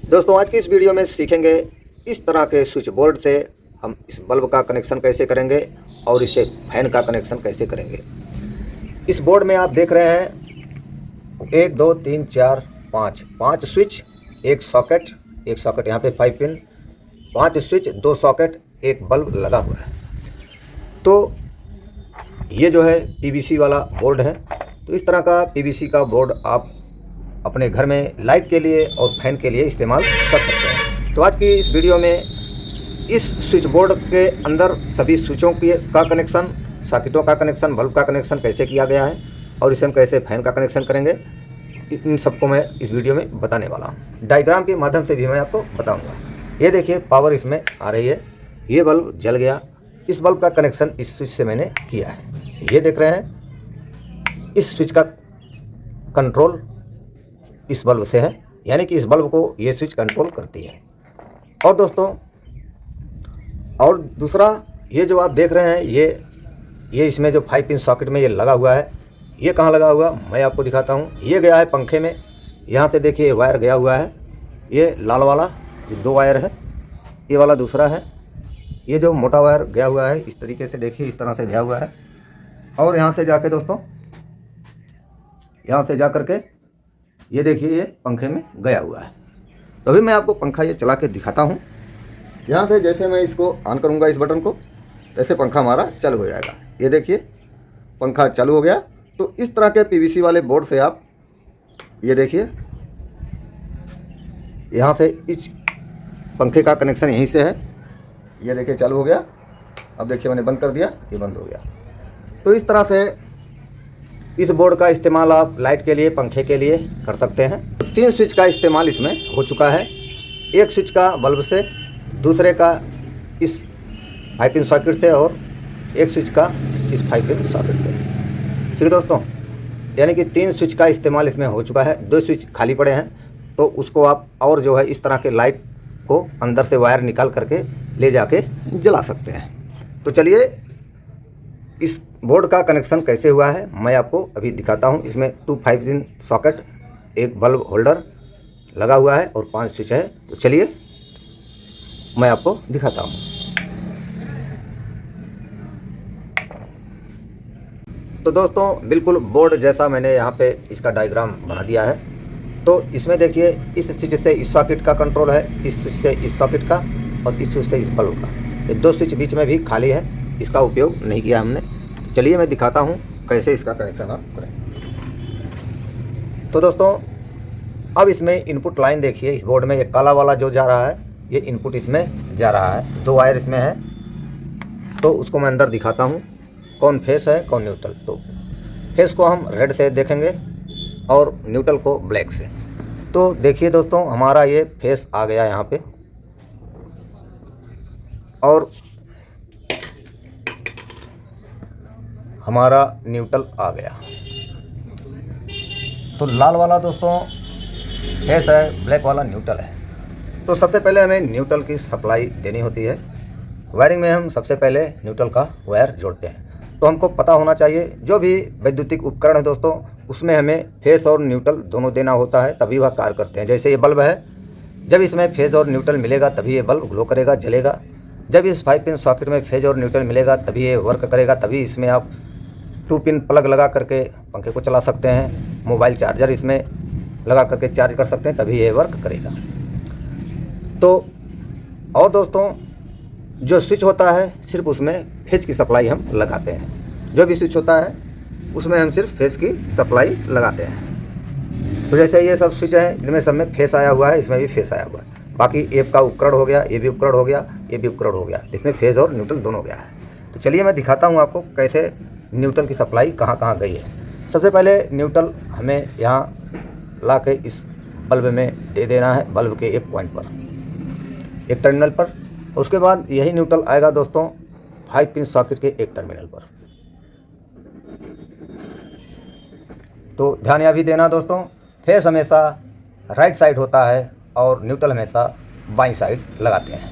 दोस्तों आज की इस वीडियो में सीखेंगे इस तरह के स्विच बोर्ड से हम इस बल्ब का कनेक्शन कैसे करेंगे और इसे फैन का कनेक्शन कैसे करेंगे। इस बोर्ड में आप देख रहे हैं 1 2 3 4 5 स्विच, एक सॉकेट यहाँ पे 5 पिन, 5 स्विच, 2 सॉकेट, एक बल्ब लगा हुआ है। तो ये जो है पीवीसी वाला बोर्ड है। तो इस तरह का पीवीसी का बोर्ड आप अपने घर में लाइट के लिए और फैन के लिए इस्तेमाल कर सकते हैं। तो आज की इस वीडियो में इस स्विच बोर्ड के अंदर सभी स्विचों का कनेक्शन, सॉकेटों का कनेक्शन, बल्ब का कनेक्शन कैसे किया गया है और इसे हम कैसे फैन का कनेक्शन करेंगे, इन सबको मैं इस वीडियो में बताने वाला हूँ। डायग्राम के माध्यम से भी मैं आपको बताऊँगा। ये देखिए पावर इसमें आ रही है, ये बल्ब जल गया। इस बल्ब का कनेक्शन इस स्विच से मैंने किया है। ये देख रहे हैं इस स्विच का कंट्रोल इस बल्ब से है, यानी कि इस बल्ब को ये स्विच कंट्रोल करती है। और दोस्तों और दूसरा ये जो आप देख रहे हैं ये इसमें जो 5 पिन सॉकेट में ये लगा हुआ है, ये कहाँ लगा हुआ मैं आपको दिखाता हूँ। ये गया है पंखे में, यहाँ से देखिए वायर गया हुआ है। ये लाल वाला ये 2 वायर है, ये वाला दूसरा है। ये जो मोटा वायर गया हुआ है इस तरीके से देखिए, इस तरह से गया हुआ है। और यहाँ से जाके दोस्तों, यहाँ से जा करके ये देखिए ये पंखे में गया हुआ है। तो अभी मैं आपको पंखा ये चला के दिखाता हूँ। यहाँ से जैसे मैं इसको ऑन करूँगा इस बटन को, जैसे पंखा हमारा चालू हो जाएगा। ये देखिए पंखा चालू हो गया। तो इस तरह के पीवीसी वाले बोर्ड से आप ये देखिए, यहाँ से इस पंखे का कनेक्शन यहीं से है। ये देखिए चालू हो गया। अब देखिए मैंने बंद कर दिया, ये बंद हो गया। तो इस तरह से इस बोर्ड का इस्तेमाल आप लाइट के लिए, पंखे के लिए कर सकते हैं। 3 स्विच का इस्तेमाल इसमें हो चुका है। एक स्विच का बल्ब से, दूसरे का इस 5 पिन सॉकेट से और एक स्विच का इस 5 पिन सॉकेट से। ठीक है दोस्तों, यानी कि 3 स्विच का इस्तेमाल इसमें हो चुका है। 2 स्विच खाली पड़े हैं, तो उसको आप और जो है इस तरह के लाइट को अंदर से वायर निकाल करके ले जाके जला सकते हैं। तो चलिए इस बोर्ड का कनेक्शन कैसे हुआ है मैं आपको अभी दिखाता हूं। इसमें 2 5 पिन सॉकेट, एक बल्ब होल्डर लगा हुआ है और 5 स्विच है। तो चलिए मैं आपको दिखाता हूं। तो दोस्तों बिल्कुल बोर्ड जैसा मैंने यहाँ पे इसका डायग्राम बना दिया है। तो इसमें देखिए इस स्विच से इस सॉकेट का कंट्रोल है, इस स्विच से इस सॉकेट का और इस स्विच से इस बल्ब का। ये 2 स्विच बीच में भी खाली है, इसका उपयोग नहीं किया हमने। चलिए मैं दिखाता हूँ कैसे इसका कनेक्शन आप करें। तो दोस्तों अब इसमें इनपुट लाइन देखिए, इस बोर्ड में ये काला वाला जो जा रहा है ये इनपुट इसमें जा रहा है। 2 वायर इसमें है। तो उसको मैं अंदर दिखाता हूँ कौन फेस है कौन न्यूट्रल। तो फेस को हम रेड से देखेंगे और न्यूट्रल को ब्लैक से। तो देखिए दोस्तों हमारा ये फेस आ गया यहाँ पे और हमारा न्यूट्रल आ गया। तो लाल वाला दोस्तों फेस है, ब्लैक वाला न्यूट्रल है। तो सबसे पहले हमें न्यूट्रल की सप्लाई देनी होती है। वायरिंग में हम सबसे पहले न्यूट्रल का वायर जोड़ते हैं। तो हमको पता होना चाहिए जो भी वैद्युतिक उपकरण है दोस्तों, उसमें हमें फेस और न्यूट्रल दोनों देना होता है, तभी वह कार्य करते हैं। जैसे ये बल्ब है, जब इसमें फेज और न्यूट्रल मिलेगा तभी ये बल्ब ग्लो करेगा, जलेगा। जब इस 5 पिन सॉकेट में फेज और न्यूट्रल मिलेगा तभी ये वर्क करेगा, तभी इसमें आप 2 पिन प्लग लगा करके पंखे को चला सकते हैं। मोबाइल चार्जर इसमें लगा करके चार्ज कर सकते हैं, तभी ये वर्क करेगा। तो और दोस्तों जो स्विच होता है सिर्फ उसमें फेज की सप्लाई हम लगाते हैं। जो भी स्विच होता है उसमें हम सिर्फ फेज की सप्लाई लगाते हैं। तो जैसे ये सब स्विच हैं, इनमें सब में फेस आया हुआ है, इसमें भी फेस आया हुआ है। बाकी एक का उपकरण हो गया, ये भी उपकरण हो गया, ये भी उपकरण हो गया, इसमें फेज और न्यूट्रल दोनों गया है। तो चलिए मैं दिखाता हूँ आपको कैसे न्यूट्रल की सप्लाई कहाँ कहाँ गई है। सबसे पहले न्यूट्रल हमें यहाँ ला के इस बल्ब में दे देना है, बल्ब के एक पॉइंट पर, एक टर्मिनल पर। उसके बाद यही न्यूट्रल आएगा दोस्तों 5 पिन सॉकेट के एक टर्मिनल पर। तो ध्यान यह भी देना दोस्तों, फेस हमेशा राइट साइड होता है और न्यूट्रल हमेशा बाईं साइड लगाते हैं।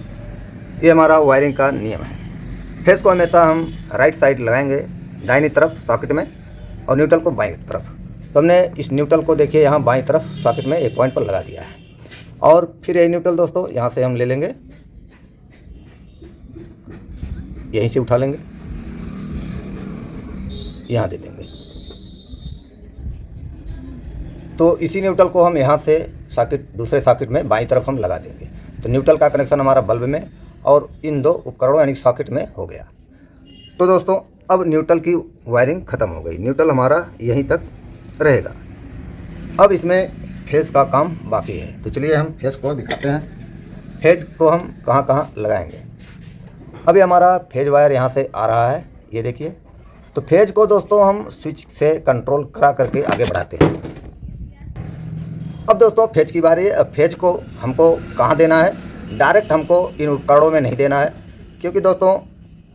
ये हमारा वायरिंग का नियम है। फेस को हमेशा हम राइट साइड लगाएंगे दाहिनी तरफ सॉकेट में और न्यूट्रल को बाईं तरफ। तो हमने इस न्यूट्रल को देखिए यहाँ बाईं तरफ सॉकेट में एक पॉइंट पर लगा दिया है। और फिर यही न्यूट्रल दोस्तों यहाँ से हम ले लेंगे, यहीं से उठा लेंगे, यहाँ दे देंगे। तो इसी न्यूट्रल को हम यहाँ से सॉकेट, दूसरे सॉकेट में बाईं तरफ हम लगा देंगे। तो न्यूट्रल का कनेक्शन हमारा बल्ब में और इन दो उपकरणों यानी सॉकेट में हो गया। तो दोस्तों अब न्यूट्रल की वायरिंग ख़त्म हो गई, न्यूट्रल हमारा यहीं तक रहेगा। अब इसमें फेस का काम बाकी है, तो चलिए हम फेस को दिखाते हैं। फेज को हम कहाँ कहाँ लगाएंगे। अभी हमारा फेज वायर यहाँ से आ रहा है, ये देखिए। तो फेज को दोस्तों हम स्विच से कंट्रोल करा करके आगे बढ़ाते हैं। अब दोस्तों फेज की बारी है। अब फेज को हमको कहाँ देना है, डायरेक्ट हमको इन उपकरणों में नहीं देना है, क्योंकि दोस्तों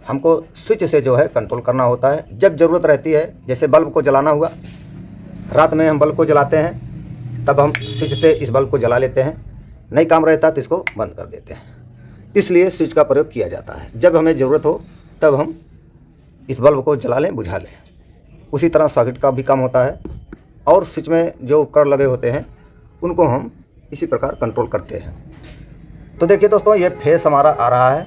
हमको स्विच से जो है कंट्रोल करना होता है। जब ज़रूरत रहती है, जैसे बल्ब को जलाना हुआ, रात में हम बल्ब को जलाते हैं, तब हम स्विच से इस बल्ब को जला लेते हैं। नहीं काम रहता तो इसको बंद कर देते हैं। इसलिए स्विच का प्रयोग किया जाता है। जब हमें ज़रूरत हो तब हम इस बल्ब को जला लें, बुझा लें। उसी तरह सॉकेट का भी काम होता है, और स्विच में जो उपकरण लगे होते हैं उनको हम इसी प्रकार कंट्रोल करते हैं। तो देखिए दोस्तों, ये फेस हमारा आ रहा है,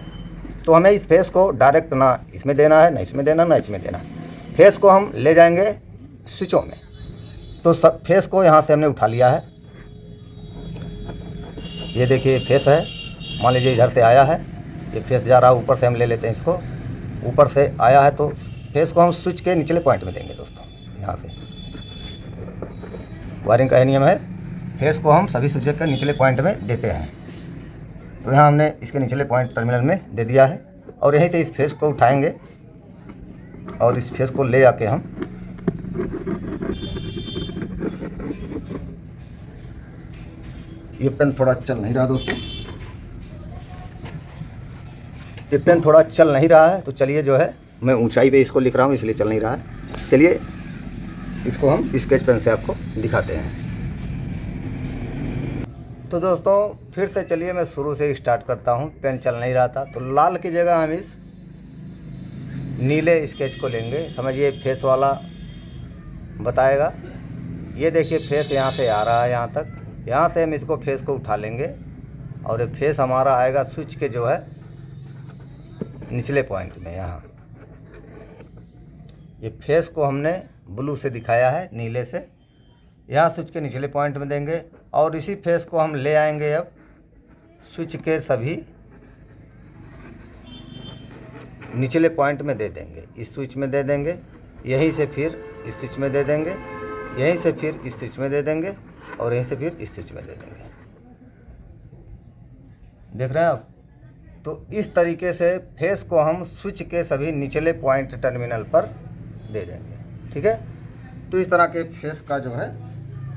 तो हमें इस फेस को डायरेक्ट ना इसमें देना है, ना इसमें देना, ना इसमें देना है। फेस को हम ले जाएंगे स्विचों में। तो सब फेस को यहाँ से हमने उठा लिया है, ये देखिए फेस है। मान लीजिए इधर से आया है, ये फेस जा रहा है ऊपर से, हम ले लेते हैं इसको। ऊपर से आया है तो फेस को हम स्विच के निचले पॉइंट में देंगे दोस्तों। यहाँ से वायरिंग का नियम है, फेस को हम सभी स्विच के निचले पॉइंट में देते हैं। तो यहाँ हमने इसके निचले पॉइंट टर्मिनल में दे दिया है, और यहीं से इस फेस को उठाएंगे और इस फेस को ले आके हम ये पेन थोड़ा चल नहीं रहा दोस्तों, ये पेन थोड़ा चल नहीं रहा है। तो चलिए जो है, मैं ऊंचाई पे इसको लिख रहा हूँ इसलिए चल नहीं रहा है। चलिए इसको हम स्केच पेन से आपको दिखाते हैं। तो दोस्तों फिर से चलिए मैं शुरू से स्टार्ट करता हूँ। पेन चल नहीं रहा था, तो लाल की जगह हम इस नीले स्केच को लेंगे। समझिए फेस वाला बताएगा। ये देखिए फेस यहाँ से आ रहा है यहाँ तक, यहाँ से हम इसको फेस को उठा लेंगे, और ये फेस हमारा आएगा स्विच के जो है निचले पॉइंट में। यहाँ ये फेस को हमने ब्लू से दिखाया है, नीले से। यहाँ स्विच के निचले पॉइंट में देंगे, और इसी फेस को हम ले आएंगे अब स्विच के सभी निचले पॉइंट में दे देंगे। इस स्विच में दे देंगे, यहीं से फिर इस स्विच में दे देंगे, यहीं से फिर इस स्विच में दे देंगे, और यहीं से फिर इस स्विच में दे देंगे। देख रहे हैं आप। तो इस तरीके से फेस को हम स्विच के सभी निचले पॉइंट टर्मिनल पर दे देंगे। ठीक है, तो इस तरह के फेस का जो है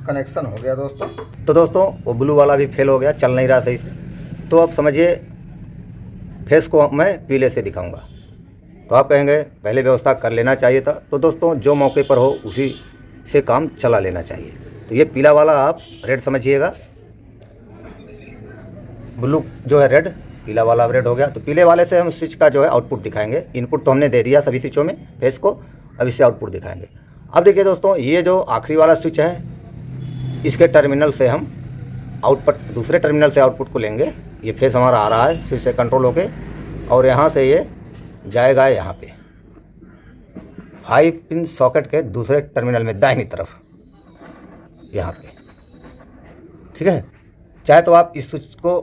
कनेक्शन हो गया दोस्तों। तो दोस्तों वो ब्लू वाला भी फेल हो गया, चल नहीं रहा सही से। तो अब समझिए फेस को मैं पीले से दिखाऊंगा। तो आप कहेंगे पहले व्यवस्था कर लेना चाहिए था। तो दोस्तों जो मौके पर हो उसी से काम चला लेना चाहिए। तो ये पीला वाला आप रेड समझिएगा, ब्लू जो है रेड, पीला वाला रेड हो गया। तो पीले वाले से हम स्विच का जो है आउटपुट दिखाएंगे। इनपुट तो हमने दे दिया सभी स्विचों में फेस को, अब इससे आउटपुट दिखाएंगे। अब देखिए दोस्तों, ये जो आखिरी वाला स्विच है, इसके टर्मिनल से हम आउटपुट, दूसरे टर्मिनल से आउटपुट को लेंगे। ये फेस हमारा आ रहा है स्विच से कंट्रोल होके, और यहाँ से ये जाएगा यहाँ पे 5 पिन सॉकेट के दूसरे टर्मिनल में दाहिनी तरफ, यहाँ पे। ठीक है, चाहे तो आप इस स्विच को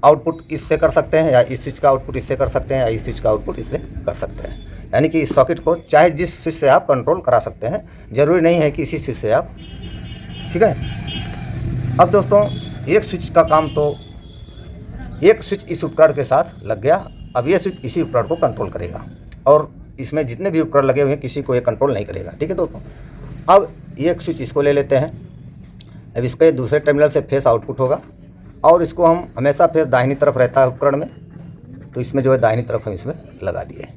आउटपुट इससे कर सकते हैं, या इस स्विच का आउटपुट इससे कर सकते हैं, या इस स्विच का आउटपुट इससे कर सकते हैं। यानी कि इस सॉकेट को चाहे जिस स्विच से आप कंट्रोल करा सकते हैं, ज़रूरी नहीं है कि इसी स्विच से आप। ठीक है, अब दोस्तों एक स्विच का काम, तो एक स्विच इस उपकरण के साथ लग गया। अब ये स्विच इसी उपकरण को कंट्रोल करेगा, और इसमें जितने भी उपकरण लगे हुए हैं किसी को ये कंट्रोल नहीं करेगा। ठीक है दोस्तों, अब एक स्विच इसको ले लेते हैं। अब इसके दूसरे टर्मिनल से फेस आउटपुट होगा, और इसको हम हमेशा फेस दाहिनी तरफ रहता है उपकरण में, तो इसमें जो है दाहिनी तरफ हम इसमें लगा दिए।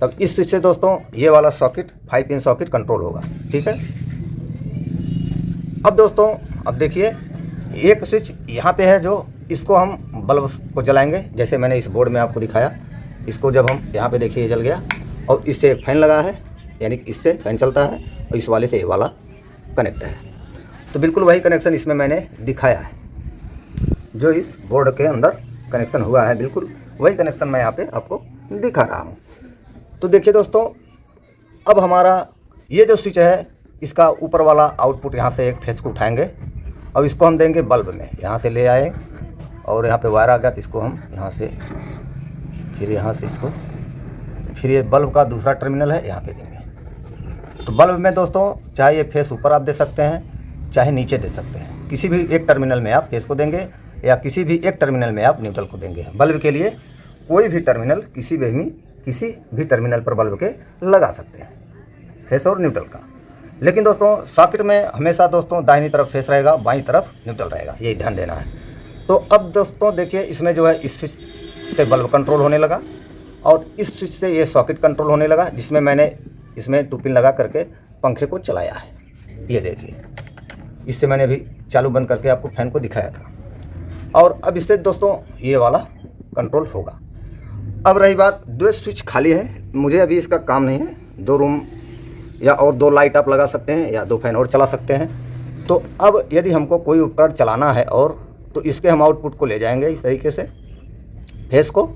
तब इस स्विच से दोस्तों ये वाला सॉकेट 5 पिन सॉकेट कंट्रोल होगा। ठीक है, अब दोस्तों अब देखिए एक स्विच यहाँ पे है, जो इसको हम बल्ब को जलाएंगे। जैसे मैंने इस बोर्ड में आपको दिखाया, इसको जब हम यहाँ पे देखिए जल गया, और इससे एक फैन लगा है, यानी कि इससे फैन चलता है, और इस वाले से ये वाला कनेक्ट है। तो बिल्कुल वही कनेक्शन इसमें मैंने दिखाया है। जो इस बोर्ड के अंदर कनेक्शन हुआ है, बिल्कुल वही कनेक्शन मैं यहाँ पे आपको दिखा रहा हूँ। तो देखिए दोस्तों, अब हमारा ये जो स्विच है, इसका ऊपर वाला आउटपुट यहाँ से एक फेस को उठाएंगे और इसको हम देंगे बल्ब में। यहाँ से ले आए और यहाँ पे वायर आ गया, तो इसको हम यहाँ से फिर यहाँ से इसको फिर ये बल्ब का दूसरा टर्मिनल है, यहाँ पे देंगे। तो बल्ब में दोस्तों चाहे ये फेस ऊपर आप दे सकते हैं, चाहे नीचे दे सकते हैं। किसी भी एक टर्मिनल में आप फेस को देंगे या किसी भी एक टर्मिनल में आप न्यूट्रल को देंगे। बल्ब के लिए कोई भी टर्मिनल किसी भी टर्मिनल पर बल्ब के लगा सकते हैं, फेस और न्यूट्रल का। लेकिन दोस्तों सॉकेट में हमेशा दोस्तों दाहिनी तरफ फेस रहेगा, बाईं तरफ न्यूट्रल रहेगा, ये ध्यान देना है। तो अब दोस्तों देखिए, इसमें जो है इस स्विच से बल्ब कंट्रोल होने लगा और इस स्विच से ये सॉकेट कंट्रोल होने लगा, जिसमें मैंने इसमें 2 पिन लगा करके पंखे को चलाया है। ये देखिए, इससे मैंने अभी चालू बंद करके आपको फैन को दिखाया था। और अब इससे दोस्तों ये वाला कंट्रोल होगा। अब रही बात, 2 स्विच खाली है, मुझे अभी इसका काम नहीं है। 2 रूम या और 2 लाइट आप लगा सकते हैं या 2 फैन और चला सकते हैं। तो अब यदि हमको कोई उपकरण चलाना है और तो इसके हम आउटपुट को ले जाएंगे इस तरीके से फेस को,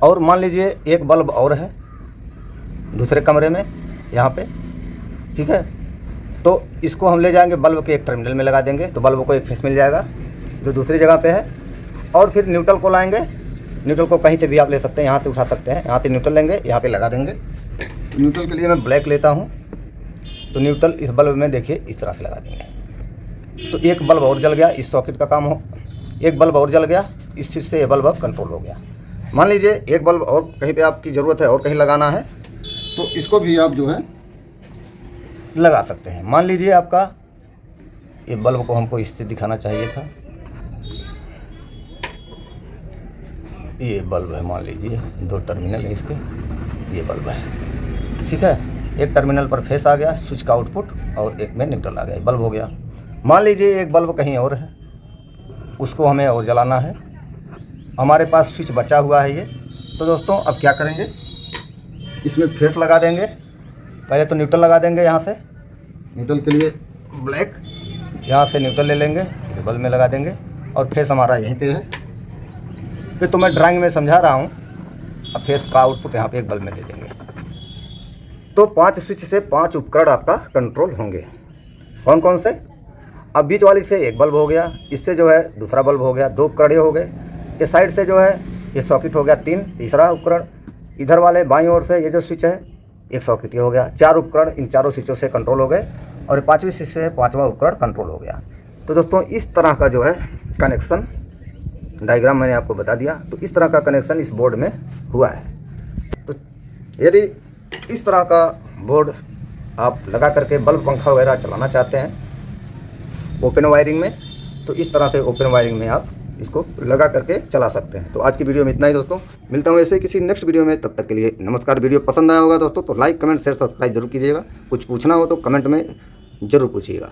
और मान लीजिए एक बल्ब और है दूसरे कमरे में यहाँ पे, ठीक है। तो इसको हम ले जाएंगे बल्ब के एक टर्मिनल में लगा देंगे, तो बल्ब को एक फेस मिल जाएगा जो दूसरी जगह पे है। और फिर न्यूट्रल को लाएंगे, न्यूट्रल को कहीं से भी आप ले सकते हैं, यहाँ से उठा सकते हैं, यहाँ से न्यूट्रल लेंगे, यहाँ पे लगा देंगे। न्यूट्रल के लिए मैं ब्लैक लेता हूँ, तो न्यूट्रल इस बल्ब में देखिए इस तरह से लगा देंगे। तो एक बल्ब और जल गया, इस सॉकेट का काम हो, एक बल्ब और जल गया, इस चीज़ से ये बल्ब कंट्रोल हो गया। मान लीजिए एक बल्ब और कहीं पे आपकी ज़रूरत है और कहीं लगाना है, तो इसको भी आप जो है लगा सकते हैं। मान लीजिए आपका ये बल्ब को हमको इससे दिखाना चाहिए था, ये बल्ब है, मान लीजिए 2 टर्मिनल है इसके, ये बल्ब है, ठीक है। एक टर्मिनल पर फेस आ गया स्विच का आउटपुट और एक में न्यूट्रल आ गया, बल्ब हो गया। मान लीजिए एक बल्ब कहीं और है, उसको हमें और जलाना है, हमारे पास स्विच बचा हुआ है ये। तो दोस्तों अब क्या करेंगे, इसमें फेस लगा देंगे। पहले तो न्यूट्रल लगा देंगे, यहाँ से न्यूट्रल के लिए ब्लैक, यहाँ से न्यूट्रल ले लेंगे, इसे बल्ब में लगा देंगे और फेस हमारा यहीं पे है। ये तो मैं ड्राइंग में समझा रहा हूँ। अब फेस का आउटपुट यहाँ पे एक बल्ब में दे देंगे। तो 5 स्विच से 5 उपकरण आपका कंट्रोल होंगे। कौन कौन से? अब बीच वाली से एक बल्ब हो गया, इससे जो है दूसरा बल्ब हो गया, 2 उपकरण ये हो गए। इस साइड से जो है ये सॉकेट हो गया 3, तीसरा उपकरण। इधर वाले बाईं ओर से ये जो स्विच है एक सॉकेट ये हो गया, 4 उपकरण इन चारों स्विचों से कंट्रोल हो गए और 5वीं स्विच से 5वां उपकरण कंट्रोल हो गया। तो दोस्तों इस तरह का जो है कनेक्शन डायग्राम मैंने आपको बता दिया। तो इस तरह का कनेक्शन इस बोर्ड में हुआ है। तो यदि इस तरह का बोर्ड आप लगा करके बल्ब पंखा वगैरह चलाना चाहते हैं ओपन वायरिंग में, तो इस तरह से ओपन वायरिंग में आप इसको लगा करके चला सकते हैं। तो आज की वीडियो में इतना ही दोस्तों, मिलता हूँ ऐसे किसी नेक्स्ट वीडियो में, तब तक के लिए नमस्कार। वीडियो पसंद आया होगा दोस्तों तो लाइक कमेंट शेयर सब्सक्राइब जरूर कीजिएगा। कुछ पूछना हो तो कमेंट में ज़रूर पूछिएगा।